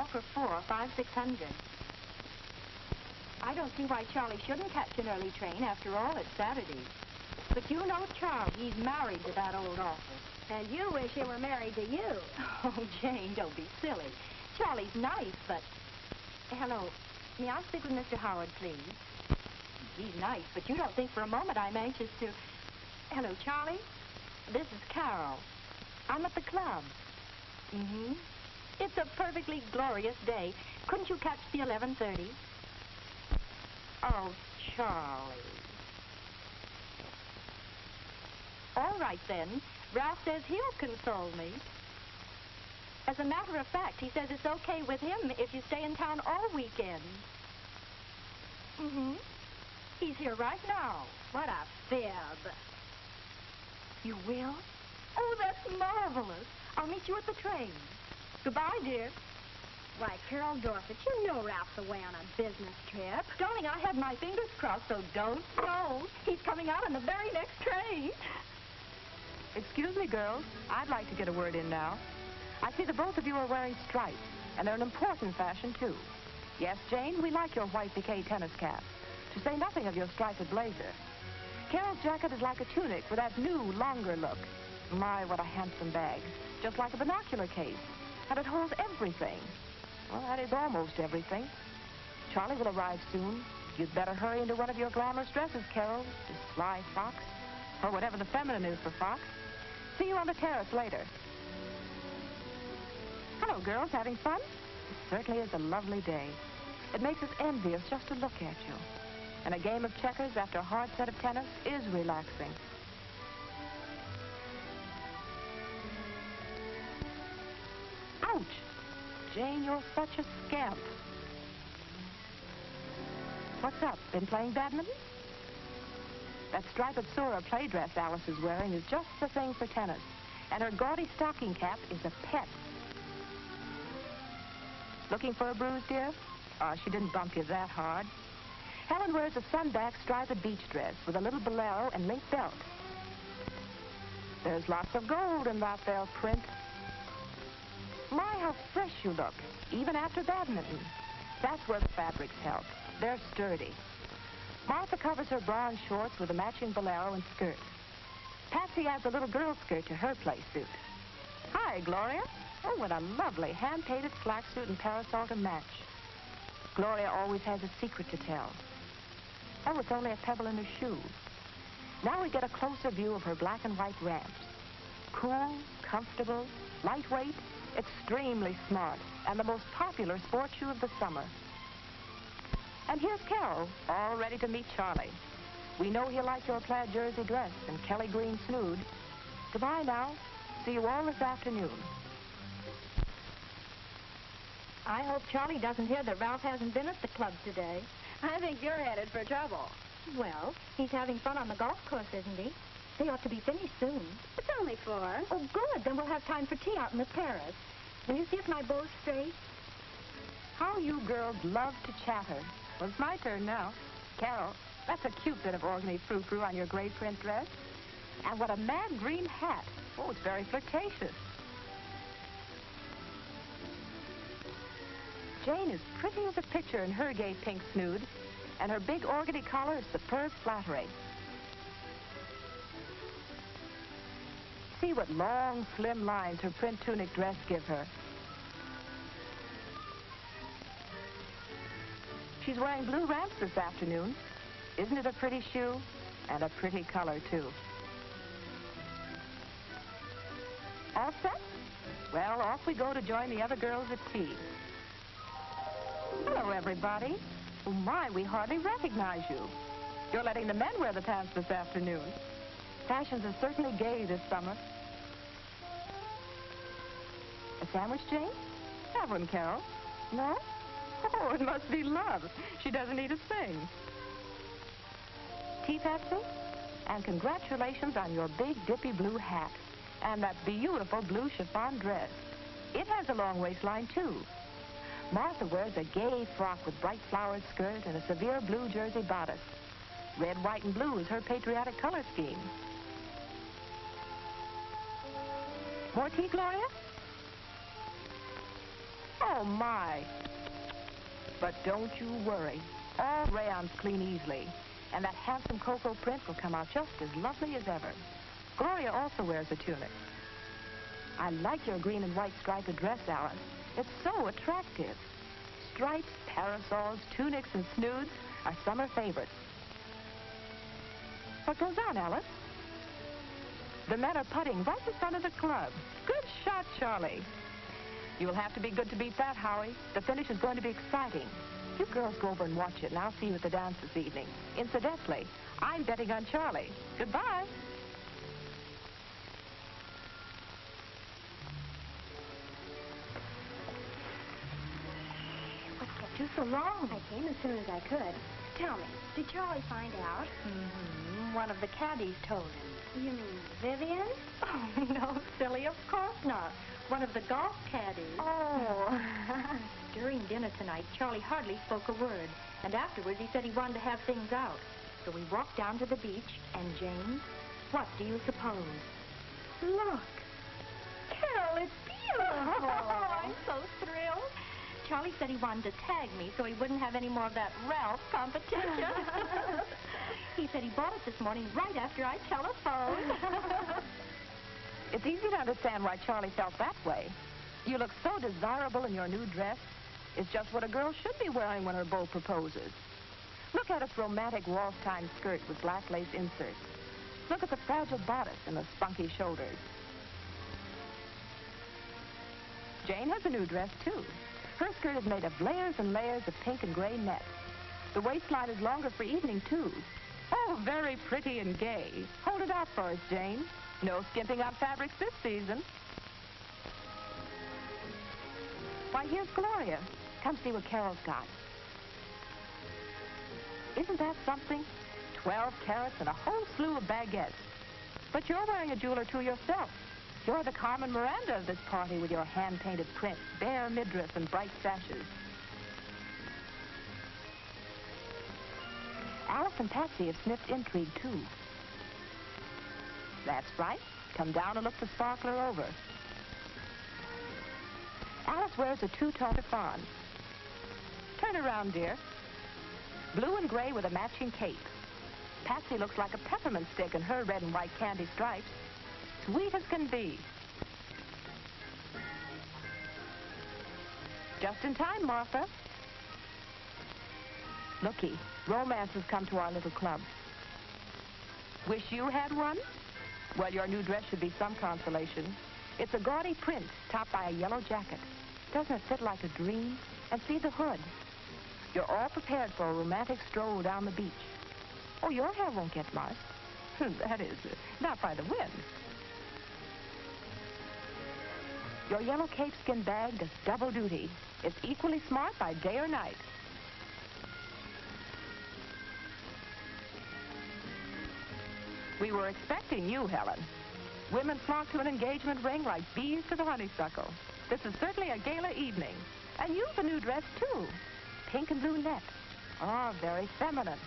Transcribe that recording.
all for $400, $500, $600. I don't see why Charlie shouldn't catch an early train. After all, it's Saturday. But you know Charlie, he's married to that old office. And you wish he were married to you. Oh, Jane, don't be silly. Charlie's nice, but... Hello, may I speak with Mr. Howard, please? He's nice, but you don't think for a moment I'm anxious to... Hello, Charlie. This is Carol. I'm at the club. Mm-hmm. It's a perfectly glorious day. Couldn't you catch the 11:30? Oh, Charlie. All right, then. Ralph says he'll console me. As a matter of fact, he says it's okay with him if you stay in town all weekend. Mm-hmm. He's here right now. What a fib. You will? Oh, that's marvelous. I'll meet you at the train. Goodbye, dear. Why, Carol Dorfit, you know Ralph's away on a business trip. Darling, I had my fingers crossed, so don't. No, he's coming out on the very next train. Excuse me, girls. I'd like to get a word in now. I see the both of you are wearing stripes, and they're an important fashion, too. Yes, Jane, we like your white piqué tennis cap, to say nothing of your striped blazer. Carol's jacket is like a tunic with that new, longer look. My, what a handsome bag. Just like a binocular case. And it holds everything. Well, that is almost everything. Charlie will arrive soon. You'd better hurry into one of your glamorous dresses, Carol. To Sly Fox, or whatever the feminine is for Fox. See you on the terrace later. Hello, girls. Having fun? It certainly is a lovely day. It makes us envious just to look at you. And a game of checkers after a hard set of tennis is relaxing. Ouch! Jane, you're such a scamp. What's up? Been playing badminton? That striped Sora play dress Alice is wearing is just the thing for tennis. And her gaudy stocking cap is a pet. Looking for a bruise, dear? Oh, she didn't bump you that hard. Helen wears a sunback striped beach dress with a little bolero and link belt. There's lots of gold in that there print. My, how fresh you look, even after badminton. That's where the fabrics help. They're sturdy. Martha covers her brown shorts with a matching bolero and skirt. Patsy adds a little girl skirt to her play suit. Hi, Gloria. Oh, what a lovely hand-painted slack suit and parasol to match. Gloria always has a secret to tell. Oh, it's only a pebble in her shoe. Now we get a closer view of her black and white ramps. Cool, comfortable, lightweight, extremely smart, and the most popular sport shoe of the summer. And here's Carol, all ready to meet Charlie. We know he'll like your plaid jersey dress and Kelly green snood. Goodbye now. See you all this afternoon. I hope Charlie doesn't hear that Ralph hasn't been at the club today. I think you're headed for trouble. Well, he's having fun on the golf course, isn't he? They ought to be finished soon. It's only 4. Oh, good. Then we'll have time for tea out in the terrace. Will you see if my bow's straight? How you girls love to chatter. Well, it's my turn now. Carol, that's a cute bit of organdy frou-frou on your gray print dress. And what a mad green hat. Oh, it's very flirtatious. Jane is pretty as a picture in her gay pink snood, and her big organdy collar is superb flattering. See what long, slim lines her print tunic dress give her. She's wearing blue ramps this afternoon. Isn't it a pretty shoe? And a pretty color, too. All set? Well, off we go to join the other girls at tea. Hello, everybody. Oh, my, we hardly recognize you. You're letting the men wear the pants this afternoon. Fashions are certainly gay this summer. A sandwich, Jane? Have one, Carol. No? Oh, it must be love. She doesn't need a thing. Tea, Patsy? And congratulations on your big, dippy blue hat. And that beautiful blue chiffon dress. It has a long waistline, too. Martha wears a gay frock with bright flowered skirt and a severe blue jersey bodice. Red, white, and blue is her patriotic color scheme. More tea, Gloria? Oh, my. But don't you worry. All rayons clean easily, and that handsome cocoa print will come out just as lovely as ever. Gloria also wears a tunic. I like your green and white striped dress, Alice. It's so attractive. Stripes, parasols, tunics, and snoods are summer favorites. What goes on, Alice? The men are putting right in front of the club. Good shot, Charlie. You'll have to be good to beat that, Howie. The finish is going to be exciting. You girls go over and watch it, and I'll see you at the dance this evening. Incidentally, I'm betting on Charlie. Goodbye. What kept you so long? I came as soon as I could. Tell me, did Charlie find out? One of the caddies told him. You mean Vivian? Oh, no, silly, of course not. One of the golf caddies. Oh. During dinner tonight, Charlie hardly spoke a word. And afterwards, he said he wanted to have things out. So we walked down to the beach, and Jane, what do you suppose? Look. Carol, it's beautiful. Oh, I'm so thrilled. Charlie said he wanted to tag me so he wouldn't have any more of that Ralph competition. He said he bought it this morning right after I telephoned. It's easy to understand why Charlie felt that way. You look so desirable in your new dress. It's just what a girl should be wearing when her beau proposes. Look at its romantic waltz-time skirt with black lace inserts. Look at the fragile bodice and the spunky shoulders. Jane has a new dress, too. Her skirt is made of layers and layers of pink and gray net. The waistline is longer for evening, too. Oh, very pretty and gay. Hold it out for us, Jane. No skimping on fabrics this season. Why, here's Gloria. Come see what Carol's got. Isn't that something? 12 carats and a whole slew of baguettes. But you're wearing a jewel or two yourself. You're the Carmen Miranda of this party with your hand-painted print, bare midriff, and bright sashes. Alice and Patsy have sniffed intrigue, too. That's right. Come down and look the sparkler over. Alice wears a two-tone chiffon. Turn around, dear. Blue and gray with a matching cape. Patsy looks like a peppermint stick in her red and white candy stripes. Sweet as can be. Just in time, Martha. Looky, romance has come to our little club. Wish you had one? Well, your new dress should be some consolation. It's a gaudy print topped by a yellow jacket. Doesn't it fit like a dream? And see the hood. You're all prepared for a romantic stroll down the beach. Oh, your hair won't get mussed. That is, not by the wind. Your yellow capeskin bag does double duty. It's equally smart by day or night. We were expecting you, Helen. Women flock to an engagement ring like bees to the honeysuckle. This is certainly a gala evening. And you've a new dress, too. Pink and blue net. Oh, very feminine.